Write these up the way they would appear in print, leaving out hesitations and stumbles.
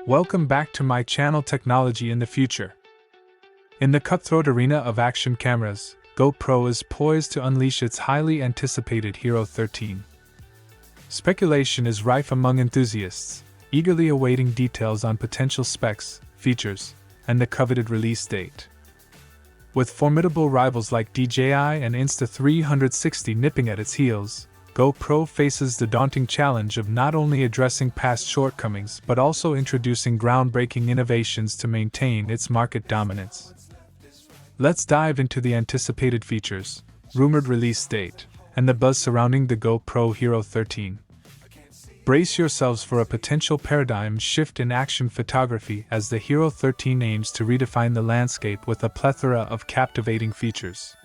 Welcome back to my channel Technology in the Future. In the cutthroat arena of action cameras, GoPro is poised to unleash its highly anticipated Hero 13. Speculation is rife among enthusiasts, eagerly awaiting details on potential specs, features, and the coveted release date. With formidable rivals like DJI and Insta360 nipping at its heels, GoPro faces the daunting challenge of not only addressing past shortcomings but also introducing groundbreaking innovations to maintain its market dominance. Let's dive into the anticipated features, rumored release date, and the buzz surrounding the GoPro Hero 13. Brace yourselves for a potential paradigm shift in action photography as the Hero 13 aims to redefine the landscape with a plethora of captivating features.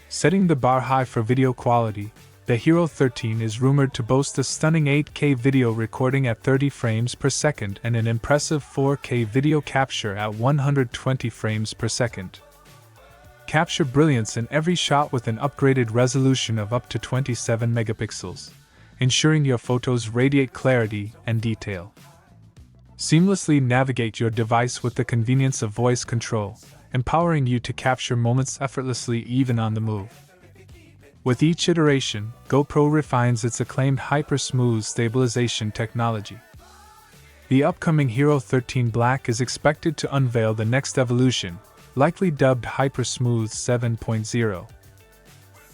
Setting the bar high for video quality, the Hero 13 is rumored to boast a stunning 8K video recording at 30 frames per second and an impressive 4K video capture at 120 frames per second. Capture brilliance in every shot with an upgraded resolution of up to 27 megapixels, ensuring your photos radiate clarity and detail. Seamlessly navigate your device with the convenience of voice control, empowering you to capture moments effortlessly even on the move. With each iteration, GoPro refines its acclaimed Hypersmooth stabilization technology. The upcoming Hero 13 Black is expected to unveil the next evolution, likely dubbed Hypersmooth 7.0.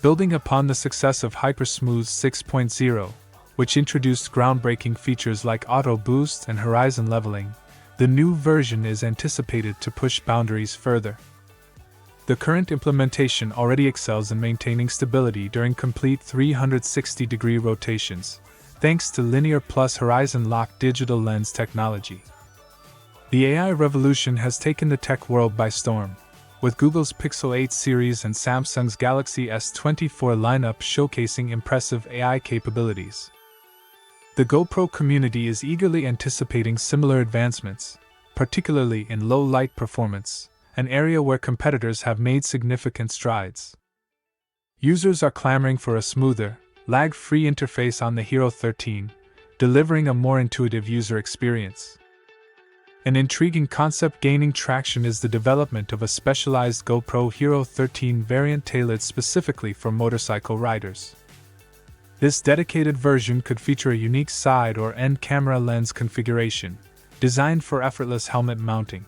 Building upon the success of Hypersmooth 6.0, which introduced groundbreaking features like auto boost and horizon leveling, the new version is anticipated to push boundaries further. The current implementation already excels in maintaining stability during complete 360-degree rotations, thanks to linear plus horizon lock digital lens technology. The AI revolution has taken the tech world by storm, with Google's Pixel 8 series and Samsung's Galaxy S24 lineup showcasing impressive AI capabilities. The GoPro community is eagerly anticipating similar advancements, particularly in low-light performance, an area where competitors have made significant strides. Users are clamoring for a smoother, lag-free interface on the Hero 13, delivering a more intuitive user experience. An intriguing concept gaining traction is the development of a specialized GoPro Hero 13 variant tailored specifically for motorcycle riders. This dedicated version could feature a unique side or end camera lens configuration, designed for effortless helmet mounting.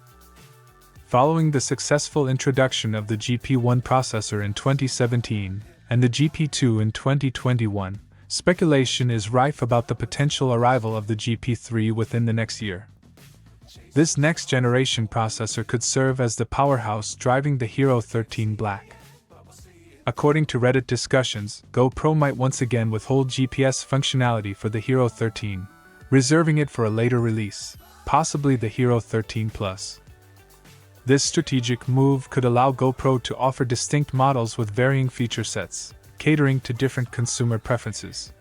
Following the successful introduction of the GP1 processor in 2017 and the GP2 in 2021, speculation is rife about the potential arrival of the GP3 within the next year. This next-generation processor could serve as the powerhouse driving the Hero 13 Black. According to Reddit discussions, GoPro might once again withhold GPS functionality for the Hero 13, reserving it for a later release, possibly the Hero 13 Plus. This strategic move could allow GoPro to offer distinct models with varying feature sets, catering to different consumer preferences.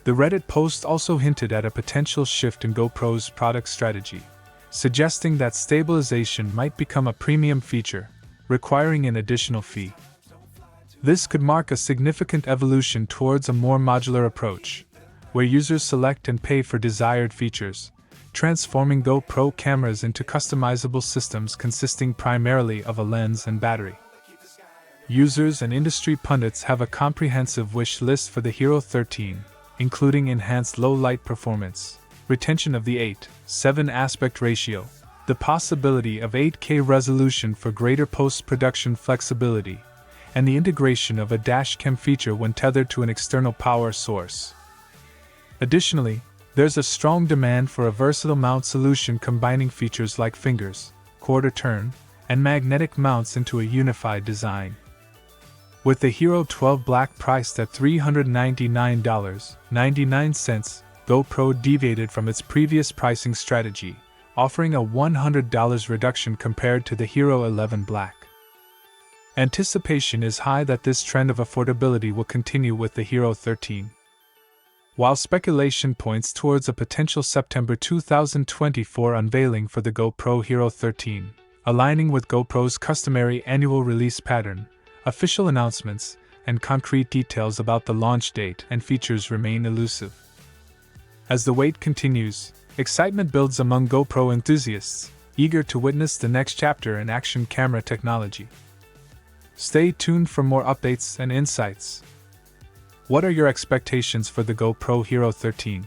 The Reddit post also hinted at a potential shift in GoPro's product strategy, suggesting that stabilization might become a premium feature, requiring an additional fee. This could mark a significant evolution towards a more modular approach, where users select and pay for desired features, transforming GoPro cameras into customizable systems consisting primarily of a lens and battery. Users and industry pundits have a comprehensive wish list for the Hero 13, including enhanced low-light performance, retention of the 8:7 aspect ratio, the possibility of 8K resolution for greater post-production flexibility, and the integration of a dashcam feature when tethered to an external power source. Additionally, there's a strong demand for a versatile mount solution combining features like fingers, quarter turn, and magnetic mounts into a unified design. With the Hero 12 Black priced at $399.99, GoPro deviated from its previous pricing strategy, offering a $100 reduction compared to the Hero 11 Black. Anticipation is high that this trend of affordability will continue with the Hero 13. While speculation points towards a potential September 2024 unveiling for the GoPro Hero 13, aligning with GoPro's customary annual release pattern, official announcements and concrete details about the launch date and features remain elusive. As the wait continues, Excitement builds among GoPro enthusiasts, eager to witness the next chapter in action camera technology. Stay tuned for more updates and insights. What are your expectations for the GoPro Hero 13?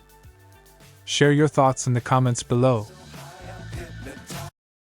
Share your thoughts in the comments below.